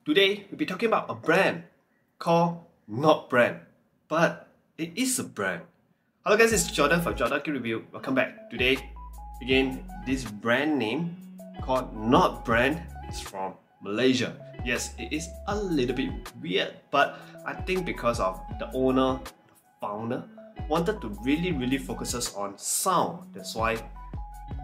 Today, we'll be talking about a brand called Notbrand, but it is a brand. Hello guys, it's Jordan from Jordan Key Review. Welcome back. Today, again, this brand name called Notbrand is from Malaysia. Yes, it is a little bit weird, but I think because of the owner, the founder, wanted to really focuses on sound. That's why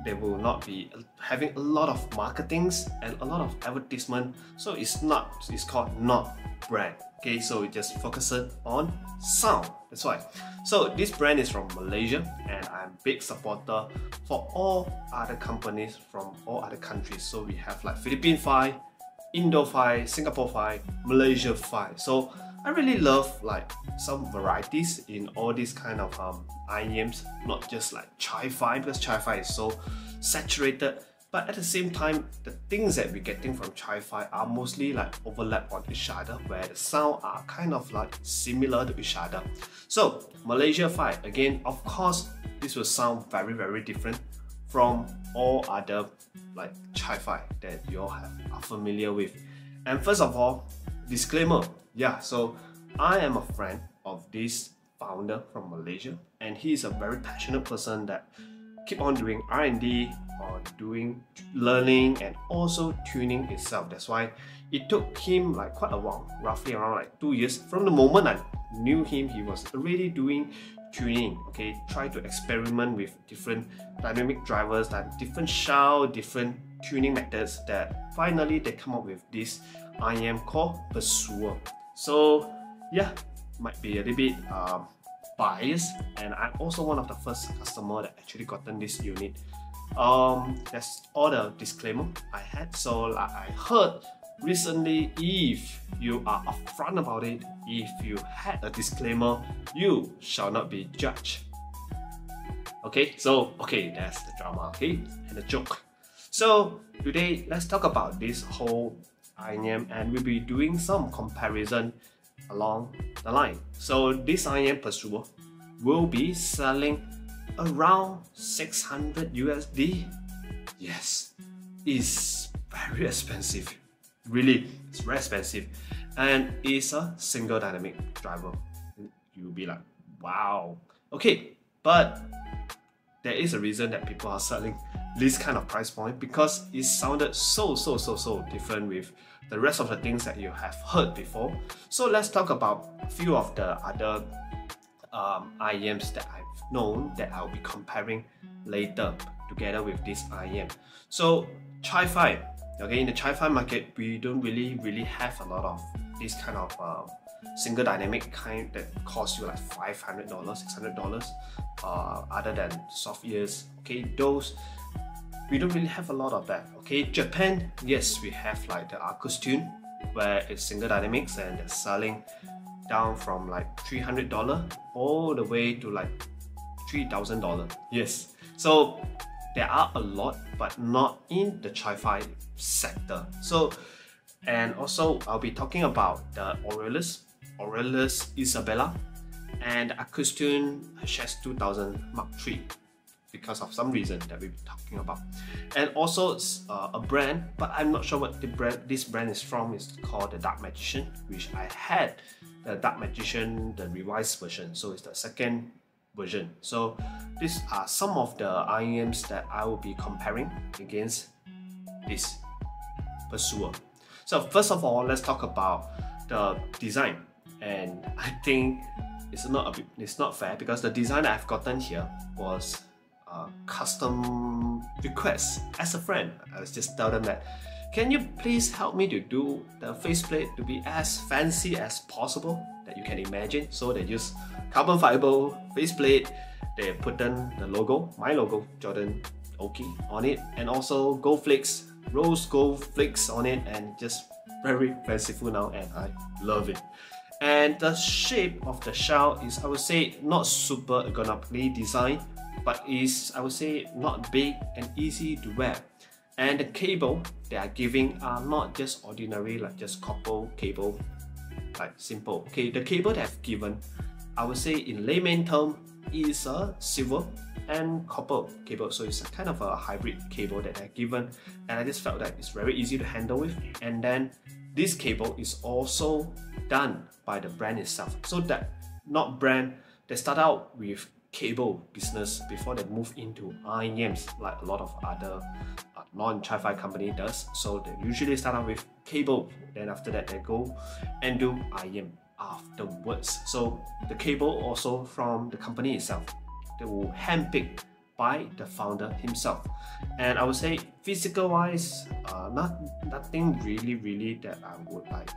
they will not be having a lot of marketings and a lot of advertisement. So it's called Notbrand. Okay, so it just focuses on sound. That's why. So this brand is from Malaysia, and I'm a big supporter for all other companies from all other countries. So we have like Philippine-Fi, Indo-Fi, Singapore-Fi, Malaysia-Fi. So I really love like some varieties in all these kind of IEMs, not just like Chi-Fi, because Chi-Fi is so saturated, but at the same time, the things that we're getting from Chi-Fi are mostly like overlap on each other, where the sound are kind of like similar to each other. So Malaysia-Fi, again, of course, this will sound very different from all other like Chi-Fi that you all are familiar with. And first of all, disclaimer, yeah, so I am a friend of this founder from Malaysia, and he's a very passionate person that keep on doing R&D, or doing learning and also tuning itself. That's why it took him like quite a while, roughly around like 2 years. From the moment I knew him, he was already doing tuning, okay, try to experiment with different dynamic drivers, that different shout, different tuning methods, that finally they come up with this IEM called Pursuer. So yeah, might be a little bit biased, and I'm also one of the first customer that actually gotten this unit. That's all the disclaimer I had. So I heard recently, if you are upfront about it, if you had a disclaimer, you shall not be judged. Okay, so that's the drama, okay, and the joke. So today, let's talk about this whole IEM, and we'll be doing some comparison along the line. So this IEM Pursuer will be selling around 600 USD. Yes, it's very expensive. Really, it's very expensive, and it's a single dynamic driver. You'll be like, wow. Okay, but there is a reason that people are selling this kind of price point, because it sounded so different with the rest of the things that you have heard before. So let's talk about a few of the other IEMs that I've known that I'll be comparing later together with this IEM. So Chi-Fi, okay, in the Chi-Fi market, we don't really have a lot of this kind of single dynamic kind that costs you like $500, $600, other than soft ears. Okay, those we don't really have a lot of that. Okay, Japan, yes, we have like the Acoustune, where it's single dynamics, and they're selling down from like $300 all the way to like $3,000. Yes, so there are a lot, but not in the Chi-Fi sector. So, and also I'll be talking about the Aurelius Isabella, and Acoustune HS 2000 Mark III, because of some reason that we'll be talking about. And also a brand, but I'm not sure what this brand is from. It's called the Dark Magician, which I had the Dark Magician, the revised version, so it's the second version. So these are some of the IEMs that I will be comparing against this Pursuer. So first of all, let's talk about the design, and I think it's not fair, because the design I've gotten here was custom request. As a friend, I was just tell them that, can you please help me to do the faceplate to be as fancy as possible that you can imagine? So they use carbon fiber faceplate, they put in the logo, my logo, Jordan Oki, on it, and also gold flakes, rose gold flakes on it, and just very fanciful now, and I love it. And the shape of the shell is, I would say, not super ergonomically designed, but is, I would say, not big and easy to wear. And the cable they are giving are not just ordinary, like just copper cable, like simple. Okay, the cable they have given, I would say in layman term, is a silver and copper cable. So it's a kind of a hybrid cable that they're given, and I just felt that it's very easy to handle with. And then this cable is also done by the brand itself. So that Notbrand, they start out with cable business before they move into IEMs like a lot of other non-Wi-Fi company does. So they usually start out with cable, then after that they go and do IEM afterwards. So the cable also from the company itself, they will handpick by the founder himself. And I would say physical wise, nothing really that I would like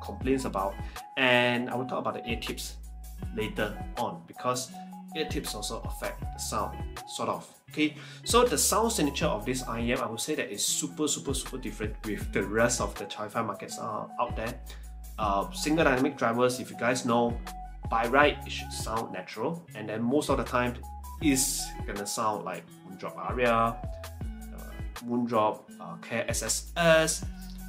complaints about. And I will talk about the ear tips later on, because ear tips also affect the sound, sort of. Okay, so the sound signature of this IEM, I would say that is super different with the rest of the Wi-Fi markets out there. Single dynamic drivers, if you guys know, by right it should sound natural, and then most of the time is gonna sound like Moondrop Aria, Moondrop KSSS,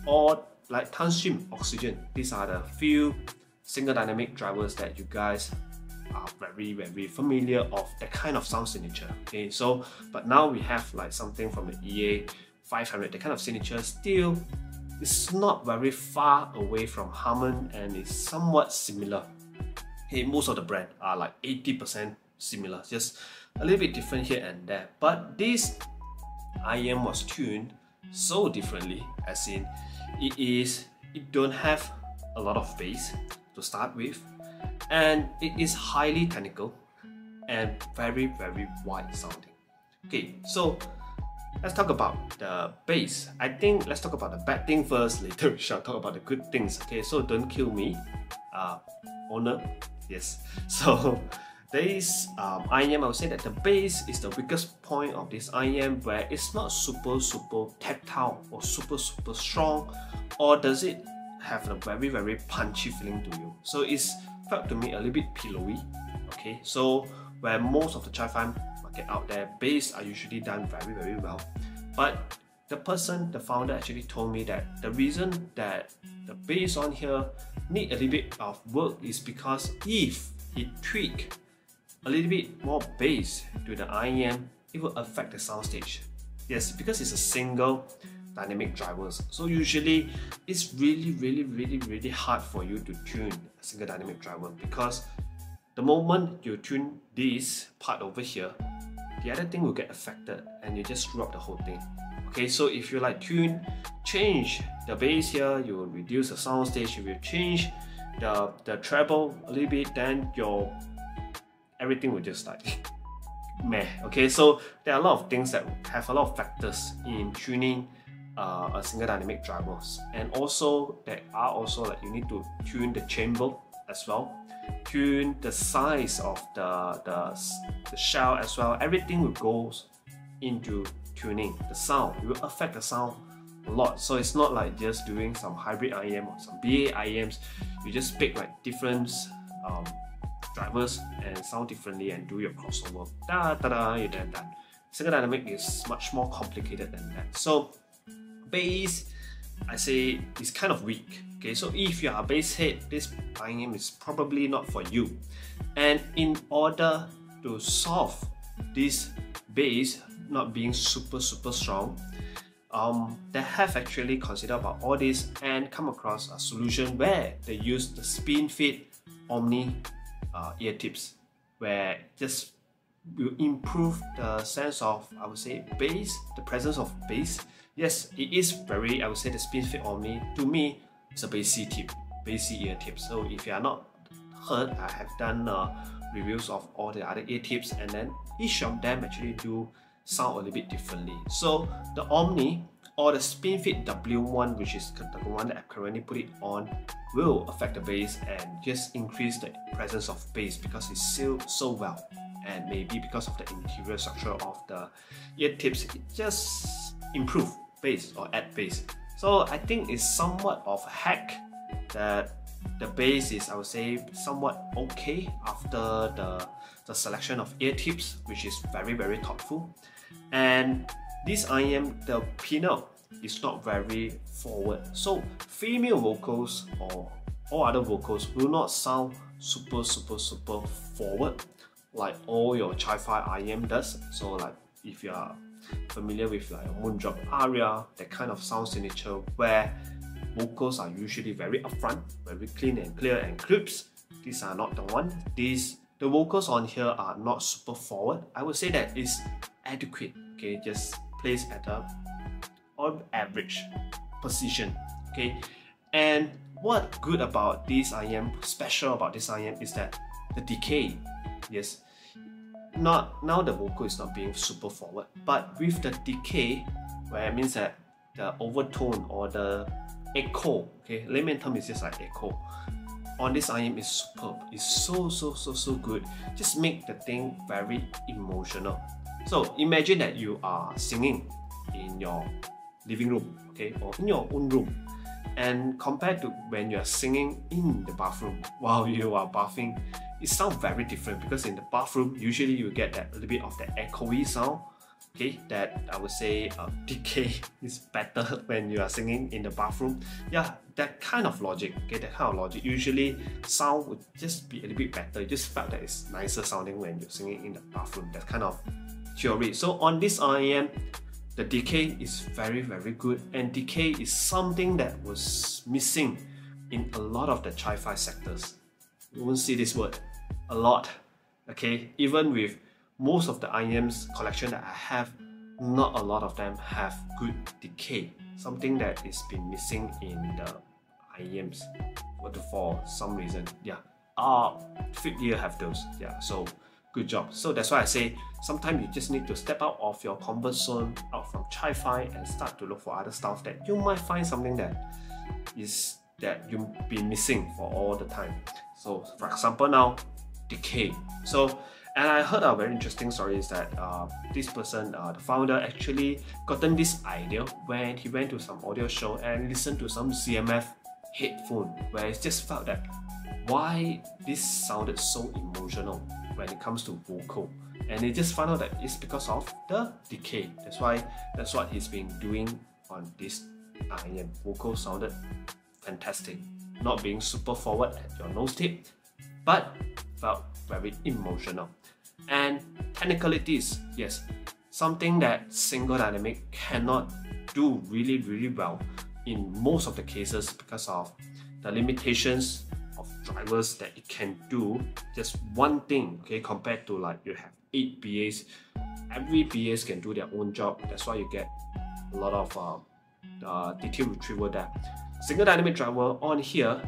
or like Tanstream Oxygen. These are the few single dynamic drivers that you guys are very familiar of that kind of sound signature. Okay, so but now we have like something from the EA 500, the kind of signature still is not very far away from Harman and is somewhat similar. Okay, most of the brand are like 80% similar, just a little bit different here and there. But this IEM was tuned so differently, as in it don't have a lot of bass to start with, and it is highly technical and very wide sounding. Okay, so let's talk about the bass. I think let's talk about the bad thing first, later we shall talk about the good things. Okay, so don't kill me, owner. Yes, so this IEM, I would say that the bass is the weakest point of this IEM, where it's not super tactile or super strong, or does it have a very punchy feeling to you. So it's felt to me a little bit pillowy. Okay, so where most of the Wi-Fi market out there, bass are usually done very well, but the founder actually told me that the reason that the bass on here need a little bit of work is because if he tweak a little bit more bass to the IEM, it will affect the soundstage. Yes, because it's a single dynamic drivers. So usually it's really hard for you to tune a single dynamic driver, because the moment you tune this part over here, the other thing will get affected and you just screw up the whole thing. Okay, so if you like change the bass here, you will reduce the soundstage. If you change the treble a little bit, then everything will just like meh. Okay, so there are a lot of things that have a lot of factors in tuning a single dynamic drivers, and also there are also like you need to tune the chamber as well, tune the size of the shell as well. Everything will go into tuning the sound. It will affect the sound a lot. So it's not like just doing some hybrid IEM or some BA IEMs. You just pick like different drivers and sound differently and do your crossover. You're done. Single dynamic is much more complicated than that. So bass, I say, is kind of weak. Okay, so if you are a bass head, this IEM is probably not for you. And in order to solve this bass not being super strong, they have actually considered about all this and come across a solution where they use the spin fit Omni ear tips, where just will improve the sense of, I would say, bass, the presence of bass. Yes, it is very, I would say, the spin fit Omni to me is a bassy tip, bassy ear tip. So if you are not heard, I have done reviews of all the other ear tips, and then each of them actually do sound a little bit differently. So the Omni or the spin fit W1, which is the one that I currently put it on, will affect the bass and just increase the presence of bass because it's sealed so well. And maybe because of the interior structure of the ear tips, it just improve bass or add bass. So I think it's somewhat of a hack that the bass is, I would say, somewhat okay after the selection of ear tips, which is very thoughtful. And this IEM, the pinna is not very forward. So female vocals or all other vocals will not sound super forward like all your Wi-Fi IEM does. So like if you are familiar with like Moondrop Aria, that kind of sound signature where vocals are usually very upfront, very clean and clear and crisp. These are not the one. The vocals on here are not super forward. I would say that is adequate. Okay, just placed at a on average position. Okay, and what good about this IM, special about this IM is that the decay. Yes, not now the vocal is not being super forward, but with the decay, where it means that the overtone or the echo, okay, layman term is just like echo, on this IM is superb. It's so good. Just make the thing very emotional. So imagine that you are singing in your living room, okay, or in your own room, and compared to when you are singing in the bathroom while you are bathing, it sounds very different, because in the bathroom usually you get that little bit of the echoey sound. Okay, that I would say decay is better when you are singing in the bathroom. Yeah, that kind of logic. Okay, that kind of logic. Usually sound would just be a little bit better. You just felt that it's nicer sounding when you're singing in the bathroom. That kind of theory. So on this IM, the decay is very good, and decay is something that was missing in a lot of the Chi-Fi sectors. You won't see this word a lot. Okay, even with most of the IMs collection that I have, not a lot of them have good decay. Something that is been missing in the IMs for some reason. Yeah, Fit Gear have those. Yeah, so good job. So that's why I say sometimes you just need to step out of your comfort zone, out from Chi-Fi, and start to look for other stuff that you might find something that you've been missing for all the time. So for example now, decay. So, and I heard a very interesting story is that this person, the founder, actually gotten this idea when he went to some audio show and listened to some CMF headphone, where it just felt that why this sounded so emotional when it comes to vocal, and he just found out that it's because of the decay. That's what he's been doing on this IM. Vocal sounded fantastic, not being super forward at your nose tip, but felt very emotional. And technicalities, yes, something that single dynamic cannot do really well in most of the cases because of the limitations of drivers that it can do just one thing, okay, compared to like you have 8 BAs. Every BAs can do their own job. That's why you get a lot of detail retrieval there. Single dynamic driver on here,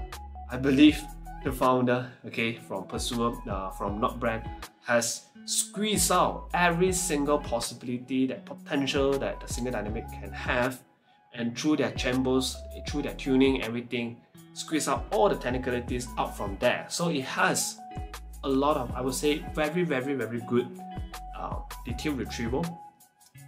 I believe the founder, okay, from Pursuer, from Notbrand, has squeezed out every single possibility, that potential that the single dynamic can have, and through their chambers, through their tuning, everything, squeeze out all the technicalities out from there. So it has a lot of, I would say, very good detail retrieval,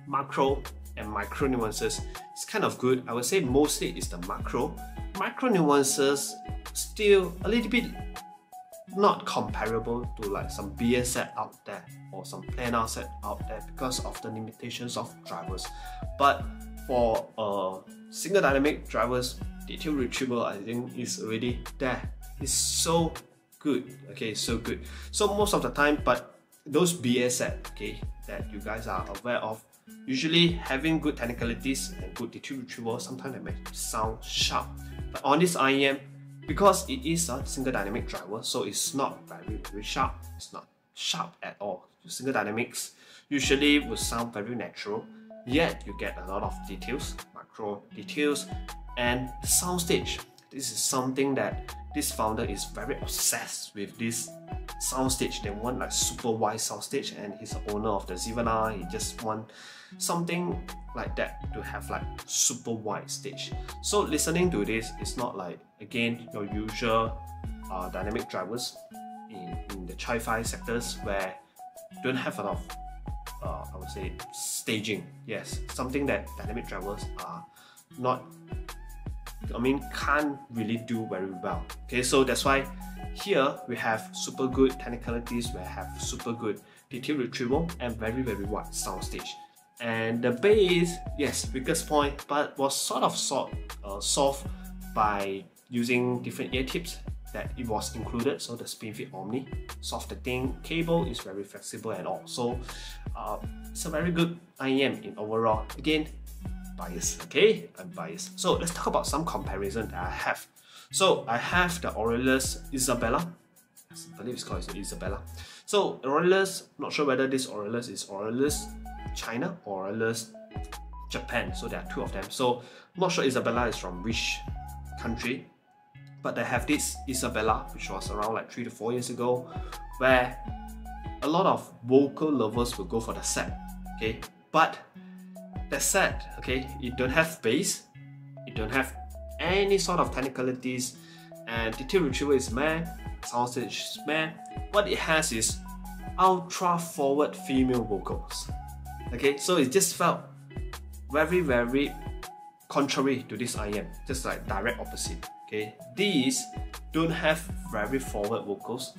macro and micro nuances. It's kind of good. I would say mostly it's the macro nuances, still a little bit not comparable to like some BS set out there or some planar set out there because of the limitations of drivers. But for single dynamic drivers, detail retrieval, I think is already there. It's so good, okay, so good. So most of the time, but those BS set, okay, that you guys are aware of, usually having good technicalities and good detail retrieval, sometimes they may sound sharp. But on this IEM, because it is a single dynamic driver, so it's not very sharp. It's not sharp at all. Single dynamics usually will sound very natural, yet you get a lot of details, macro details, and the soundstage. This is something that this founder is very obsessed with, this soundstage. They want like super wide soundstage, and he's the owner of the Zivana. He just want something like that to have like super wide stage. So listening to this is not like, again, your usual dynamic drivers in the Chi-Fi sectors where you don't have a lot of I would say staging. Yes, something that dynamic drivers are not, I mean, can't really do very well. Okay, so that's why here we have super good technicalities, we have super good detail retrieval, and very wide soundstage. And the bass, yes, biggest point, but was sort of solved by using different ear tips that it was included. So the SpinFit Omni solved the thing. Cable is very flexible and all. So it's a very good IEM in overall. Again, biased, okay? I'm biased. So let's talk about some comparison that I have. So I have the Aurelius Isabella. I believe it's called Isabella. So Aurelius, not sure whether this Aurelius is Aurelius China or Aurelius Japan. So there are two of them. So I'm not sure Isabella is from which country, but I have this Isabella, which was around like 3 to 4 years ago, where a lot of vocal lovers will go for the set, okay? But the set, okay, it don't have bass, it don't have any sort of technicalities, and detail retrieval is meh, soundstage is meh. What it has is ultra forward female vocals, okay? So it just felt very contrary to this IM, just like direct opposite, okay? These don't have very forward vocals,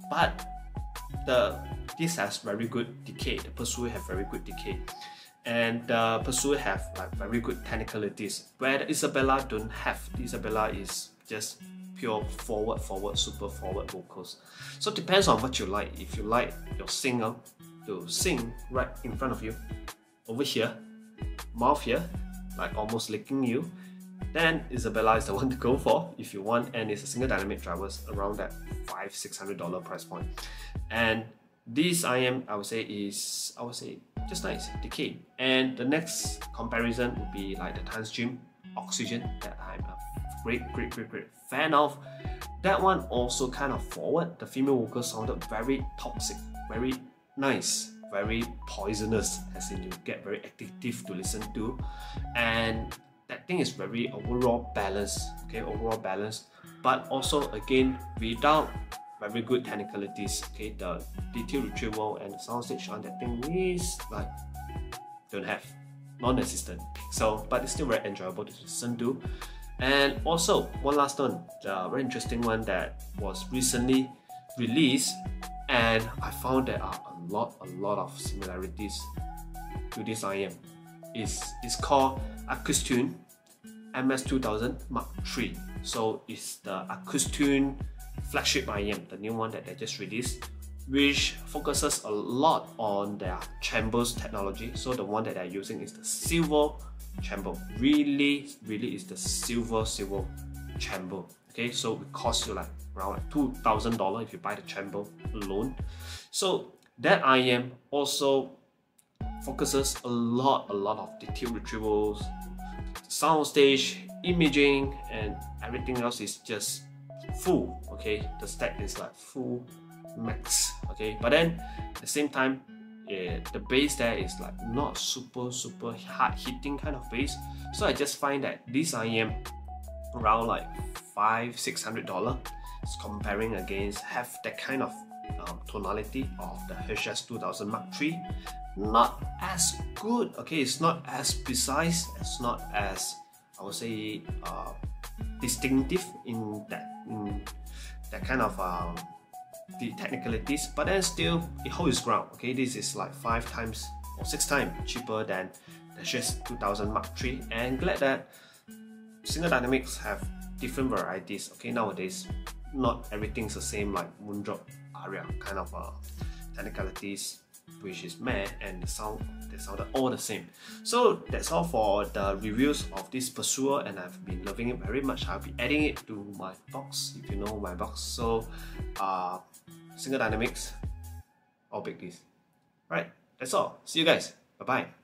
but this has very good decay. The Pursuer have very good decay, and the Pursuer have like very good technicalities, where the Isabella don't have. The Isabella is just pure forward, super forward vocals. So it depends on what you like. If you like your singer to sing right in front of you, over here, mouth here, like almost licking you, then Isabella is the one to go for if you want, and it's a single dynamic drivers around that $500-600 price point. And this IM, I would say just nice, decay. And the next comparison would be like the Tanstream Oxygen that I'm a great fan of. That one also kind of forward. The female vocal sounded very toxic, very nice, very poisonous, as in you get very addictive to listen to, and that thing is very overall balanced, okay, but also again without very good technicalities, okay. The detail retrieval and the soundstage on that thing is like don't have, non-existent. So but it's still very enjoyable to listen to. And also one last one, the very interesting one that was recently released, and I found there are a lot of similarities to this IM. It's called Acoustune MS2000 Mark III. So it's the Acoustune flagship IM, the new one that they just released, which focuses a lot on their chambers technology. So the one that they're using is the silver chamber. Really is the silver chamber. Okay, so it costs you like around like $2,000 if you buy the chamber alone. So that IM also focuses a lot of detail retrievals, soundstage, imaging, and everything else is just full. Okay, the stack is like full max. Okay, but then at the same time, the bass there is like not super hard hitting kind of bass. So I just find that this IM around like $500-600 is comparing against have that kind of tonality of the HS2000 Mark III. Not as good, okay, it's not as precise, it's not as, I would say, distinctive in that kind of the technicalities, but then still it holds its ground. Okay, this is like 5 times or 6 times cheaper than the HS2000 Mark III, and glad that single dynamics have different varieties. Okay, nowadays not everything's the same like Moondrop Aria kind of technicalities, which is meh, and they sounded all the same. So that's all for the reviews of this Pursuer, and I've been loving it very much. I'll be adding it to my box, if you know my box. So single dynamics, all big this. Right, that's all. See you guys. Bye bye.